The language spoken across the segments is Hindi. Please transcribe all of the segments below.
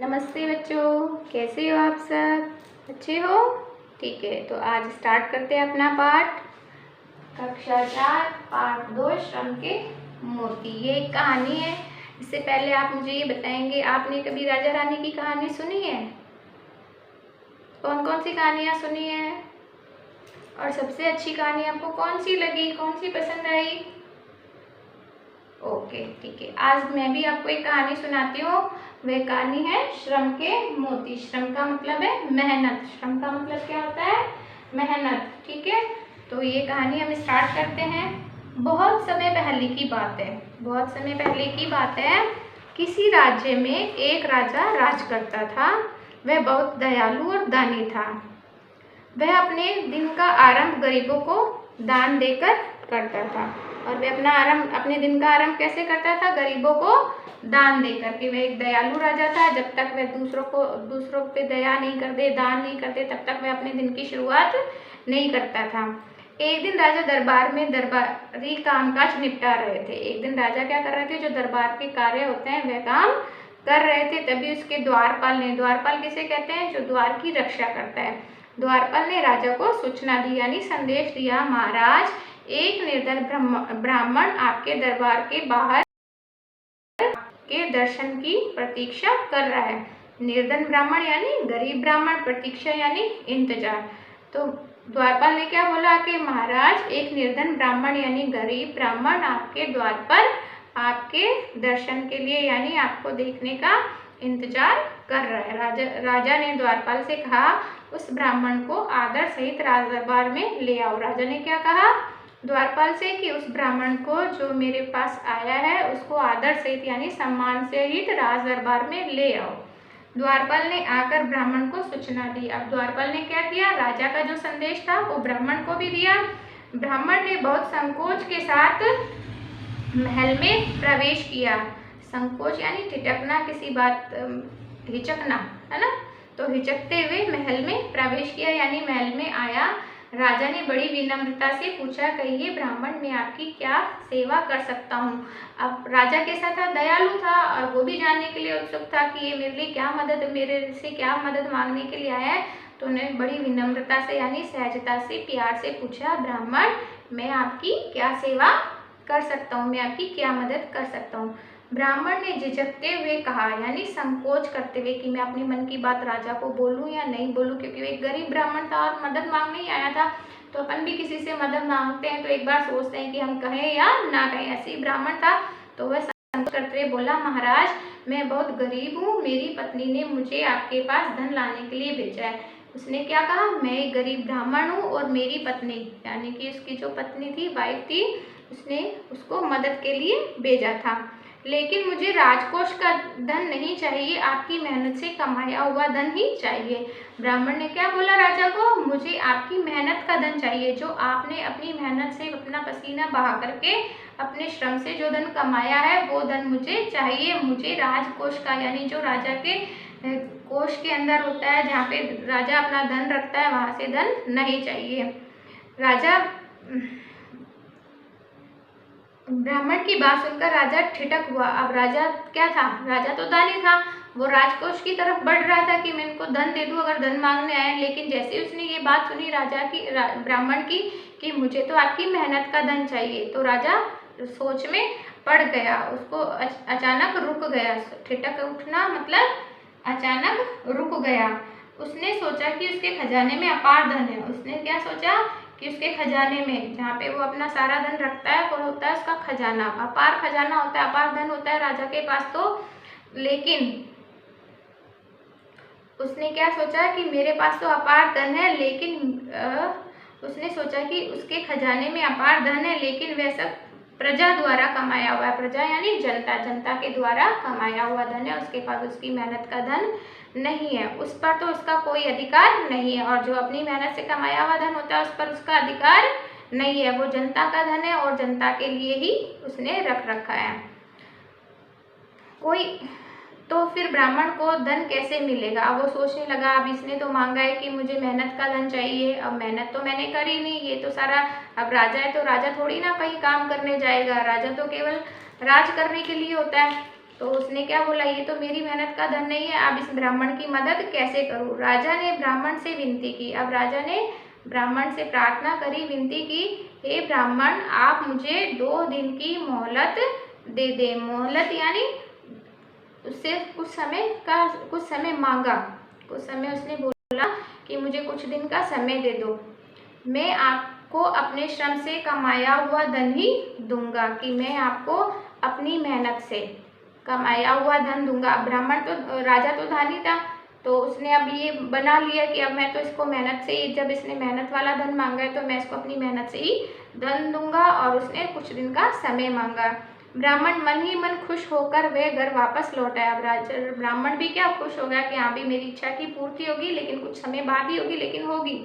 नमस्ते बच्चों, कैसे हो आप सब? अच्छे हो? ठीक है, तो आज स्टार्ट करते हैं अपना पाठ। कक्षा 4 पाठ 2 श्रम के मोती। ये एक कहानी है। इससे पहले आप मुझे ये बताएंगे, आपने कभी राजा रानी की कहानी सुनी है? कौन कौन सी कहानियाँ सुनी है और सबसे अच्छी कहानी आपको कौन सी लगी, कौन सी पसंद आई? ओके, ठीक है। आज मैं भी आपको एक कहानी सुनाती हूँ। वह कहानी है श्रम के मोती। श्रम का मतलब है मेहनत। श्रम का मतलब क्या होता है? मेहनत। ठीक है, तो ये कहानी हम स्टार्ट करते हैं। बहुत समय पहले की बात है। बहुत समय पहले की बात है। किसी राज्य में एक राजा राज करता था। वह बहुत दयालु और दानी था। वह अपने दिन का आरंभ गरीबों को दान देकर करता था। और वह अपने दिन का आरंभ कैसे करता था? गरीबों को दान दे करके। वह एक दयालु राजा था। जब तक वह दूसरों पे दया नहीं करते, दान नहीं करते, तब तक वह अपने दिन की शुरुआत नहीं करता था। एक दिन राजा दरबार में दरबारी कामकाज निपटा रहे थे। एक दिन राजा क्या कर रहे थे? जो दरबार के कार्य होते हैं वह काम कर रहे थे। तभी उसके द्वारपाल किसे कहते हैं? जो द्वार की रक्षा करता है। द्वारपाल ने राजा को सूचना दी, यानी संदेश दिया, महाराज, एक निर्धन ब्राह्मण आपके दरबार के बाहर के दर्शन की प्रतीक्षा कर रहा है। निर्धन ब्राह्मण यानी गरीब ब्राह्मण, प्रतीक्षा यानी इंतजार। तो द्वारपाल ने क्या बोला कि महाराज, एक निर्धन ब्राह्मण यानी गरीब ब्राह्मण आपके द्वार पर आपके दर्शन के लिए यानी आपको देखने का इंतजार कर रहा है। राजा ने द्वारपाल से कहा, उस ब्राह्मण को आदर सहित राज दरबार में ले आओ। राजा ने क्या कहा द्वारपाल से कि उस ब्राह्मण को जो मेरे पास आया है उसको आदर सहित यानी सम्मान सहित राज दरबार में ले आओ। द्वारपाल ने आकर ब्राह्मण को सूचना दी। अब द्वारपाल ने क्या किया? राजा का जो संदेश था वो ब्राह्मण को भी दिया। ब्राह्मण ने बहुत संकोच के साथ महल में प्रवेश किया। संकोच यानी ठिठकना, किसी बात हिचकना, है ना? तो हिचकते हुए महल में प्रवेश किया यानी महल में आया। राजा ने बड़ी विनम्रता से पूछा, कहिए ब्राह्मण, मैं आपकी क्या सेवा कर सकता हूँ? अब राजा कैसा था? दयालु था और वो भी जानने के लिए उत्सुक था कि ये मेरे से क्या मदद मांगने के लिए आया है। तो उन्हें बड़ी विनम्रता से यानी सहजता से, प्यार से पूछा, ब्राह्मण, मैं आपकी क्या सेवा कर सकता हूँ? मैं आपकी क्या मदद कर सकता हूँ? ब्राह्मण ने झिझकते हुए कहा, यानी संकोच करते हुए कि मैं अपने मन की बात राजा को बोलूं या नहीं बोलूं, क्योंकि वो एक गरीब ब्राह्मण था और मदद मांगने ही आया था। तो अपन भी किसी से मदद मांगते हैं तो एक बार सोचते हैं कि हम कहें या ना कहें। ऐसे ही ब्राह्मण था। तो वह संकोच करते हुए बोला, महाराज, मैं बहुत गरीब हूँ। मेरी पत्नी ने मुझे आपके पास धन लाने के लिए भेजा है। उसने क्या कहा? मैं एक गरीब ब्राह्मण हूँ और मेरी पत्नी यानी कि उसकी जो पत्नी थी, वाइफ थी, उसने उसको मदद के लिए भेजा था। लेकिन मुझे राजकोष का धन नहीं चाहिए, आपकी मेहनत से कमाया हुआ धन ही चाहिए। ब्राह्मण ने क्या बोला राजा को? मुझे आपकी मेहनत का धन चाहिए, जो आपने अपनी मेहनत से अपना पसीना बहा करके अपने श्रम से जो धन कमाया है वो धन मुझे चाहिए। मुझे राजकोष का यानी जो राजा के कोष के अंदर होता है, जहाँ पे राजा अपना धन रखता है, वहाँ से धन नहीं चाहिए। राजा ब्राह्मण की बात सुनकर राजा ठिठक हुआ। अब राजा क्या था? राजा तो दानी था। वो राजकोष की तरफ बढ़ रहा था कि मैं इनको धन दे दूं अगर धन मांगने आए। लेकिन जैसे उसने ये बात सुनी ब्राह्मण की कि मुझे तो आपकी मेहनत का धन चाहिए, तो राजा सोच में पड़ गया। उसको अचानक रुक गया। ठिठक उठना मतलब अचानक रुक गया। उसने सोचा कि उसके खजाने में अपार धन है। उसने क्या सोचा कि उसके खजाने में, जहाँ पे वो अपना सारा धन रखता है, वो होता है उसका खजाना। अपार खजाना होता है, अपार धन होता है राजा के पास। तो लेकिन उसने क्या सोचा कि मेरे पास तो अपार धन है, लेकिन उसने सोचा कि उसके खजाने में अपार धन है, लेकिन वह सब प्रजा द्वारा कमाया हुआ है। प्रजा यानी जनता, जनता के द्वारा कमाया हुआ धन है। उसके पास उसकी मेहनत का धन नहीं है। उस पर तो उसका कोई अधिकार नहीं है। और जो अपनी मेहनत से कमाया हुआ धन होता है उस पर उसका अधिकार नहीं है। वो जनता का धन है और जनता के लिए ही उसने रख रखा है। तो फिर ब्राह्मण को धन कैसे मिलेगा? अब वो सोचने लगा, अब इसने तो मांगा है कि मुझे मेहनत का धन चाहिए। अब मेहनत तो मैंने करी नहीं, ये तो सारा, अब राजा है तो राजा थोड़ी ना कहीं काम करने जाएगा। राजा तो केवल राज करने के लिए होता है। तो उसने क्या बोला, ये तो मेरी मेहनत का धन नहीं है, अब इस ब्राह्मण की मदद कैसे करूं। राजा ने ब्राह्मण से विनती की। अब राजा ने ब्राह्मण से प्रार्थना करी, विनती की, हे ब्राह्मण, आप मुझे 2 दिन की मोहलत दे दे। मोहलत यानी उससे कुछ समय मांगा, कुछ समय उसने बोला कि मुझे कुछ दिन का समय दे दो, मैं आपको अपने श्रम से कमाया हुआ धन ही दूंगा, कि मैं आपको अपनी मेहनत से कमाया हुआ धन दूंगा। ब्राह्मण तो, राजा तो धनी था, तो उसने अब ये बना लिया कि अब मैं तो इसको मेहनत से ही, जब इसने मेहनत वाला धन मांगा है तो मैं इसको अपनी मेहनत से ही धन दूंगा, और उसने कुछ दिन का समय मांगा। ब्राह्मण मन ही मन खुश होकर वह घर वापस लौट आया। ब्राह्मण भी क्या खुश हो गया कि हाँ भी मेरी इच्छा की पूर्ति होगी, लेकिन कुछ समय बाद ही होगी, लेकिन होगी।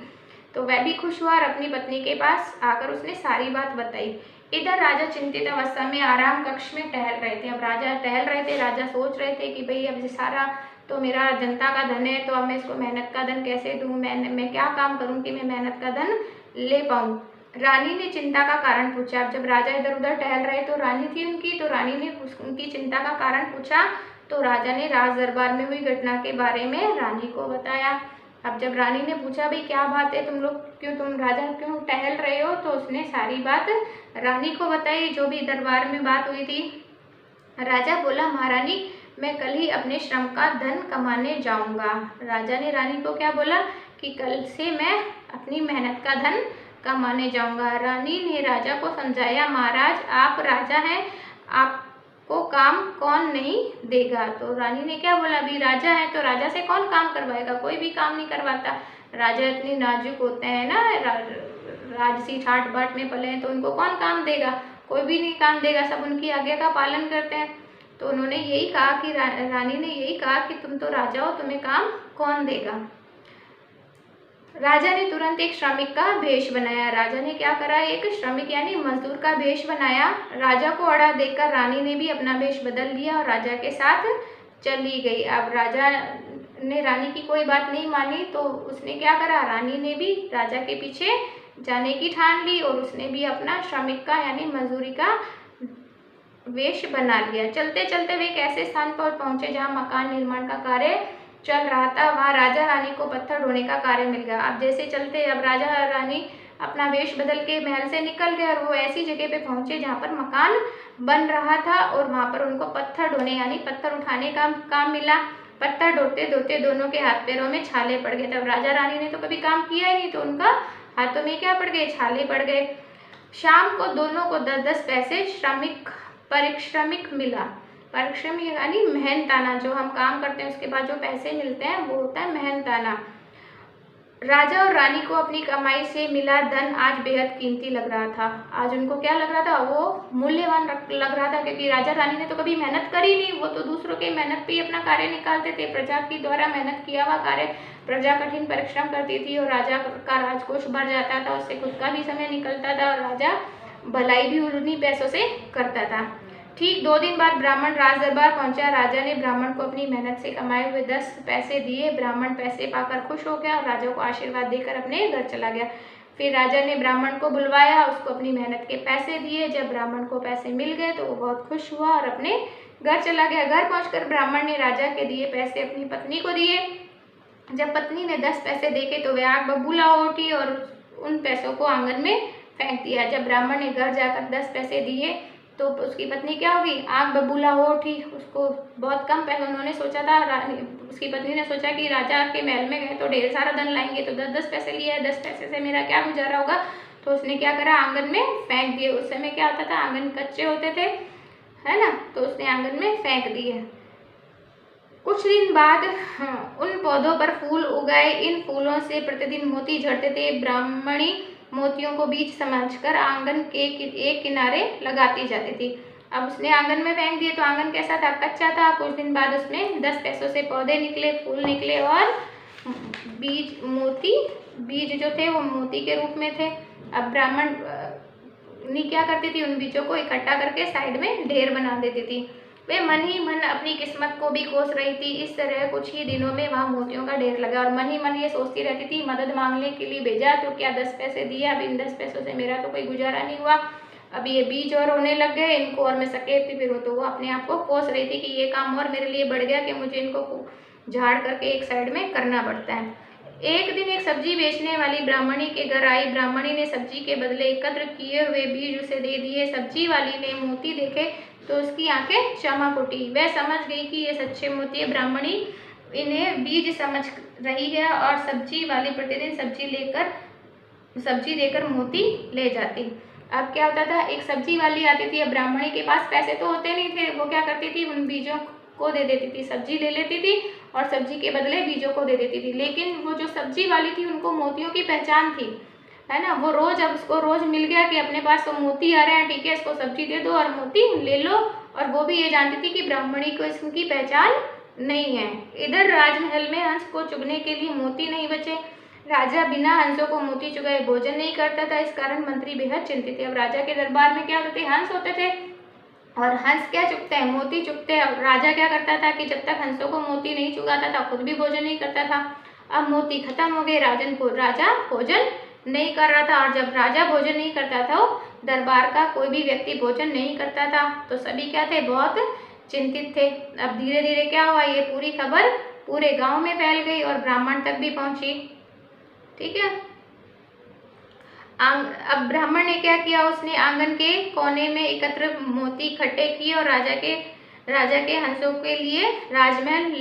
तो वह भी खुश हुआ और अपनी पत्नी के पास आकर उसने सारी बात बताई। इधर राजा चिंतित अवस्था में आराम कक्ष में टहल रहे थे। अब राजा टहल रहे थे, राजा सोच रहे थे कि भाई अब ये सारा तो मेरा जनता का धन है, तो अब मैं इसको मेहनत का धन कैसे दूं, मैं क्या काम करूं कि मैं मेहनत का धन ले पाऊं। रानी ने चिंता का कारण पूछा। अब जब राजा इधर उधर टहल रहे तो रानी थी उनकी, तो रानी ने उनकी चिंता का कारण पूछा। तो राजा ने राज दरबार में हुई घटना के बारे में रानी को बताया। अब जब रानी ने पूछा, भाई क्या बात है, तुम लोग तुम राजा क्यों टहल रहे हो, तो उसने सारी बात रानी को बताई, जो भी दरबार में बात हुई थी। राजा बोला, महारानी, मैं कल ही अपने श्रम का धन कमाने जाऊंगा। राजा ने रानी को क्या बोला कि कल से मैं अपनी मेहनत का धन कमाने जाऊंगा। रानी ने राजा को समझाया, महाराज आप राजा हैं, आपको काम कौन नहीं देगा। तो रानी ने क्या बोला, अभी राजा है तो राजा से कौन काम करवाएगा, कोई भी काम नहीं करवाता। राजा इतनी नाजुक होते हैं ना, राजसी ठाट बाट में पले हैं, तो उनको कौन काम देगा, कोई भी नहीं काम देगा, सब उनकी आज्ञा का पालन करते हैं। तो उन्होंने यही कहा कि रानी ने यही कहा कि तुम तो राजा हो, तुम्हें काम कौन देगा। राजा ने तुरंत एक श्रमिक का भेष बनाया। राजा ने क्या करा, एक श्रमिक यानी मजदूर का भेष बनाया। राजा को अड़ा देखकर रानी ने भी अपना भेष बदल लिया और राजा के साथ चली गई। अब राजा ने रानी की कोई बात नहीं मानी, तो उसने क्या करा, रानी ने भी राजा के पीछे जाने की ठान ली और उसने भी अपना श्रमिक का यानी मजदूरी का वेश बना लिया। चलते चलते वे एक ऐसे स्थान पर पहुंचे जहां मकान निर्माण का कार्य चल रहा था। वहां राजा रानी को पत्थर ढोने का कार्य मिल गया। अब जैसे चलते, अब राजा रानी अपना वेश बदल के महल से निकल गए और वो ऐसी जगह पे पहुंचे जहां पर मकान बन रहा था, और वहां पर उनको पत्थर ढोने यानी पत्थर उठाने का काम मिला। पत्थर ढोते ढोते दोनों के हाथ पैरों में छाले पड़ गए। तब राजा रानी ने तो कभी काम किया ही नहीं, तो उनका हाथों में क्या पड़ गए, छाले पड़ गए। शाम को दोनों को 10-10 पैसे परिश्रमिक मिला। परिश्रम यानी मेहनताना, जो हम काम करते हैं उसके बाद जो पैसे मिलते हैं वो होता है मेहनताना। राजा और रानी को अपनी कमाई से मिला धन आज बेहद कीमती लग रहा था। आज उनको क्या लग रहा था, वो मूल्यवान लग रहा था, क्योंकि राजा रानी ने तो कभी मेहनत करी नहीं, वो तो दूसरों के मेहनत पे ही अपना कार्य निकालते थे। प्रजा की द्वारा मेहनत किया हुआ कार्य, प्रजा कठिन परिश्रम करती थी और राजा का राजकोष भर जाता था, उससे खुद का भी समय निकलता था और राजा भलाई भी उन्हीं पैसों से करता था। ठीक 2 दिन बाद ब्राह्मण राज दरबार पहुंचा। राजा ने ब्राह्मण को अपनी मेहनत से कमाए हुए 10 पैसे दिए। ब्राह्मण पैसे पाकर खुश हो गया और राजा को आशीर्वाद देकर अपने घर चला गया। फिर राजा ने ब्राह्मण को बुलवाया, उसको अपनी मेहनत के पैसे दिए। जब ब्राह्मण को पैसे मिल गए तो वो बहुत खुश हुआ और अपने घर चला गया। घर पहुंचकर ब्राह्मण ने राजा के दिए पैसे अपनी पत्नी को दिए। जब पत्नी ने 10 पैसे देखे तो वह आग बबूला हो उठी और उन पैसों को आंगन में फेंक दिया। जब ब्राह्मण ने घर जाकर 10 पैसे दिए तो उसकी पत्नी क्या होगी, आग बबूला हो उठी। उसको बहुत कम पैसे, उन्होंने सोचा था, उसकी पत्नी ने सोचा कि राजा के महल में गए तो ढेर सारा धन लाएंगे, तो 10-10 पैसे लिए है, 10 पैसे से मेरा क्या गुजारा होगा। तो उसने क्या करा, आंगन में फेंक दिए। उस समय क्या होता था, आंगन कच्चे होते थे, है ना, तो उसने आंगन में फेंक दिए। कुछ दिन बाद उन पौधों पर फूल उगाए। इन फूलों से प्रतिदिन मोती झड़ते थे। ब्राह्मणी मोतियों को बीज समझकर आंगन के एक किनारे लगाती जाती थी। अब उसने आंगन में फेंक दिए तो आंगन कैसा था, कच्चा था। कुछ दिन बाद उसमें 10 पैसों से पौधे निकले, फूल निकले और बीज जो थे वो मोती के रूप में थे। अब ब्राह्मण क्या करती थी, उन बीजों को इकट्ठा करके साइड में ढेर बना देती थी। वे मन ही मन अपनी किस्मत को भी कोस रही थी। इस तरह कुछ ही दिनों में वहाँ मोतियों का ढेर लगा और मन ही मन ये सोचती रहती थी, मदद मांगने के लिए भेजा तो क्या 10 पैसे दिए, अब इन 10 पैसों से मेरा तो कोई गुजारा नहीं हुआ। अब ये बीज और होने लग गए, इनको और मैं सकेटती फिर तो वो अपने आप को कोस रही थी कि ये काम और मेरे लिए बढ़ गया कि मुझे इनको झाड़ करके एक साइड में करना पड़ता है। एक दिन एक सब्जी बेचने वाली ब्राह्मणी के घर आई। ब्राह्मणी ने सब्जी के बदले एकत्र किए हुए बीज उसे दे दिए। सब्जी वाली ने मोती देखे तो उसकी आंखें चमक उठी। वह समझ गई कि ये सच्चे मोती है। ब्राह्मणी इन्हें बीज समझ रही है और सब्जी वाली प्रतिदिन सब्जी देकर मोती ले जाती। अब क्या होता था, एक सब्जी वाली आती थी। अब ब्राह्मणी के पास पैसे तो होते नहीं थे, वो क्या करती थी, उन बीजों को दे देती थी, सब्जी ले लेती थी और सब्जी के बदले बीजों को दे देती थी। लेकिन वो जो सब्जी वाली थी उनको मोतियों की पहचान थी, है ना। वो रोज, अब उसको रोज मिल गया कि अपने पास तो मोती आ रहे हैं, ठीक है इसको सब्जी दे दो और मोती ले लो। और वो भी ये जानती थी कि ब्राह्मणी को इसकी पहचान नहीं है। इधर राजमहल में हंस को चुगने के लिए मोती नहीं बचे। राजा बिना हंसों को मोती चुगाए भोजन नहीं करता था। इस कारण मंत्री बेहद चिंतित थे। अब राजा के दरबार में क्या होते थे, हंस होते थे और हंस क्या चुगते हैं, मोती चुगते हैं। अब राजा क्या करता था कि जब तक हंसों को मोती नहीं चुगाता था खुद भी भोजन नहीं करता था। अब मोती खत्म हो गए, राजा भोजन नहीं कर रहा था। और जब राजा भोजन नहीं करता था, दरबार का कोई भी व्यक्ति भोजन नहीं करता था, तो सभी क्या थे, बहुत चिंतित थे। अब धीरे धीरे क्या हुआ, ये पूरी खबर पूरे गांव में फैल गई और ब्राह्मण तक भी पहुंची, ठीक है। अब ब्राह्मण ने क्या किया, उसने आंगन के कोने में एकत्र मोती इकट्ठे किए और राजा के हंसों के लिए राजमहल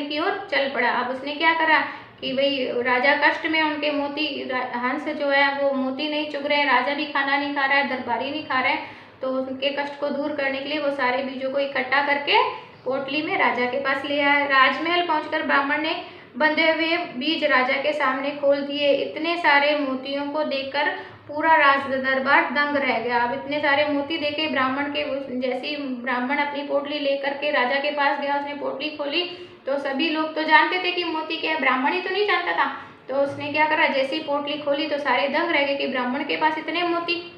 की ओर चल पड़ा। अब उसने क्या करा कि भाई राजा कष्ट में, उनके मोती, हंस जो है वो मोती नहीं चुग रहे हैं, राजा भी खाना नहीं खा रहा है, दरबारी नहीं खा रहे हैं, तो उनके कष्ट को दूर करने के लिए वो सारे बीजों को इकट्ठा करके पोटली में राजा के पास ले आया। राजमहल पहुंचकर ब्राह्मण ने बंधे हुए बीज राजा के सामने खोल दिए। इतने सारे मोतियों को देखकर पूरा राज दरबार दंग रह गया। अब इतने सारे मोती देखे ब्राह्मण के, जैसे ही ब्राह्मण अपनी पोटली लेकर के राजा के पास गया, उसने पोटली खोली तो सभी लोग तो जानते थे कि मोती क्या है, ब्राह्मण ही तो नहीं जानता था। तो उसने क्या करा, जैसे ही पोटली खोली तो सारे दंग रह गए कि ब्राह्मण के पास इतने मोती।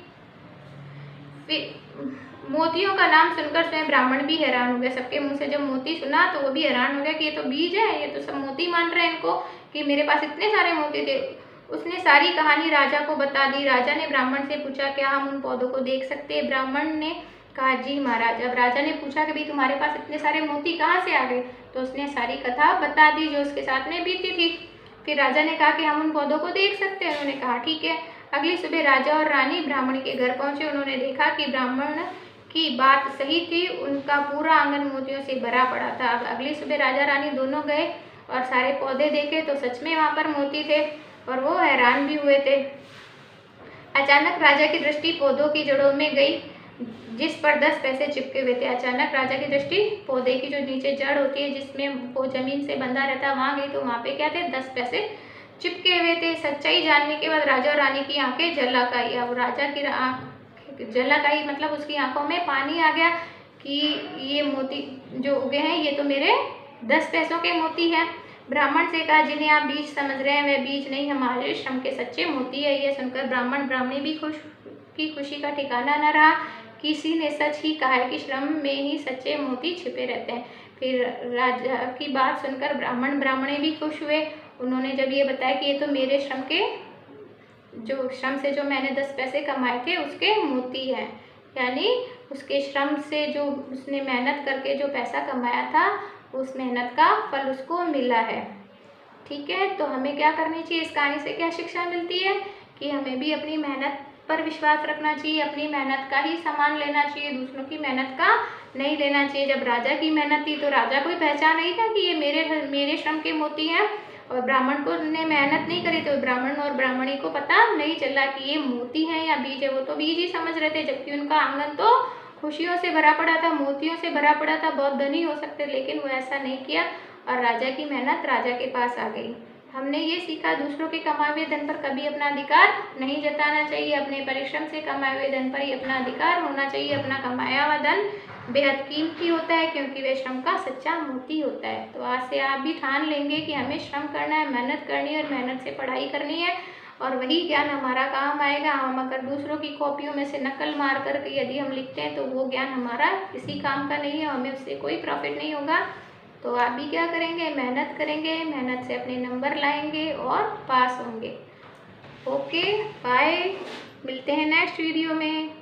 मोतियों का नाम सुनकर स्वयं ब्राह्मण भी हैरान हो गया। सबके मुंह से जब मोती सुना तो वो भी हैरान हो गया कि ये तो बीज है, ये तो सब मोती मान रहे हैं इनको कि मेरे पास इतने सारे मोती थे। उसने सारी कहानी राजा को बता दी। राजा ने ब्राह्मण से पूछा, क्या हम उन पौधों को देख सकते हैं? ब्राह्मण ने कहा, जी महाराज। अब राजा ने पूछा कि भाई तुम्हारे पास इतने सारे मोती कहाँ से आ गए? तो उसने सारी कथा बता दी जो उसके साथ में बीती थी। फिर राजा ने कहा कि हम उन पौधों को देख सकते हैं। उन्होंने कहा ठीक है। अगली सुबह राजा और रानी ब्राह्मण के घर पहुंचे। उन्होंने देखा कि ब्राह्मण की बात सही थी, उनका पूरा आंगन मोतियों से भरा पड़ा था। अब अगली सुबह राजा रानी दोनों गए और सारे पौधे देखे तो सच में वहाँ पर मोती थे और वो हैरान भी हुए थे। अचानक राजा की दृष्टि पौधों की जड़ों में गई जिस पर 10 पैसे चिपके हुए थे। अचानक राजा की दृष्टि पौधे की जो नीचे जड़ होती है जिसमें वो जमीन से बंधा रहता है वहाँ गई, तो वहाँ पे क्या थे, 10 पैसे चिपके हुए थे। सच्चाई जानने के बाद राजा और रानी की आंखें झलक आई। अब राजा की आंख झलक आई मतलब उसकी आंखों में पानी आ गया कि ये मोती जो उगे हैं ये तो मेरे 10 पैसों के मोती हैं। ब्राह्मण से कहा, जिन्हें आप बीज समझ रहे हैं वह बीज नहीं, हमारे श्रम के सच्चे मोती है। ये सुनकर ब्राह्मण ब्राह्मणी भी खुशी का ठिकाना न रहा। किसी ने सच ही कहा है कि श्रम में ही सच्चे मोती छिपे रहते हैं। फिर राजा की बात सुनकर ब्राह्मण ब्राह्मणी भी खुश हुए। उन्होंने जब ये बताया कि ये तो मेरे श्रम से जो मैंने 10 पैसे कमाए थे उसके मोती हैं, यानी उसके श्रम से जो उसने मेहनत करके जो पैसा कमाया था उस मेहनत का फल उसको मिला है। ठीक है, तो हमें क्या करनी चाहिए, इस कहानी से क्या शिक्षा मिलती है कि हमें भी अपनी मेहनत पर विश्वास रखना चाहिए, अपनी मेहनत का ही सामान लेना चाहिए, दूसरों की मेहनत का नहीं लेना चाहिए। जब राजा की मेहनत थी तो राजा को पहचान नहीं था कि ये मेरे श्रम के मोती हैं, और ब्राह्मण को ने मेहनत नहीं करी तो ब्राह्मण और ब्राह्मणी को पता नहीं चला कि ये मोती हैं या बीज है। वो तो बीज ही समझ रहे थे, जबकि उनका आंगन तो खुशियों से भरा पड़ा था, मोतियों से भरा पड़ा था, बहुत धनी हो सकते, लेकिन वो ऐसा नहीं किया और राजा की मेहनत राजा के पास आ गई। हमने ये सीखा, दूसरों के कमाए हुए धन पर कभी अपना अधिकार नहीं जताना चाहिए, अपने परिश्रम से कमाए हुए धन पर ही अपना अधिकार होना चाहिए। अपना कमाया हुआ धन बेहद कीमती होता है क्योंकि वह श्रम का सच्चा मोती होता है। तो आज से आप भी ठान लेंगे कि हमें श्रम करना है, मेहनत करनी है और मेहनत से पढ़ाई करनी है और वही ज्ञान हमारा काम आएगा। हम अगर दूसरों की कॉपियों में से नकल मार कर यदि हम लिखते हैं तो वो ज्ञान हमारा किसी काम का नहीं है, हमें उससे कोई प्रॉफिट नहीं होगा। तो आप भी क्या करेंगे, मेहनत करेंगे, मेहनत से अपने नंबर लाएंगे और पास होंगे। Okay, bye. मिलते हैं नेक्स्ट वीडियो में।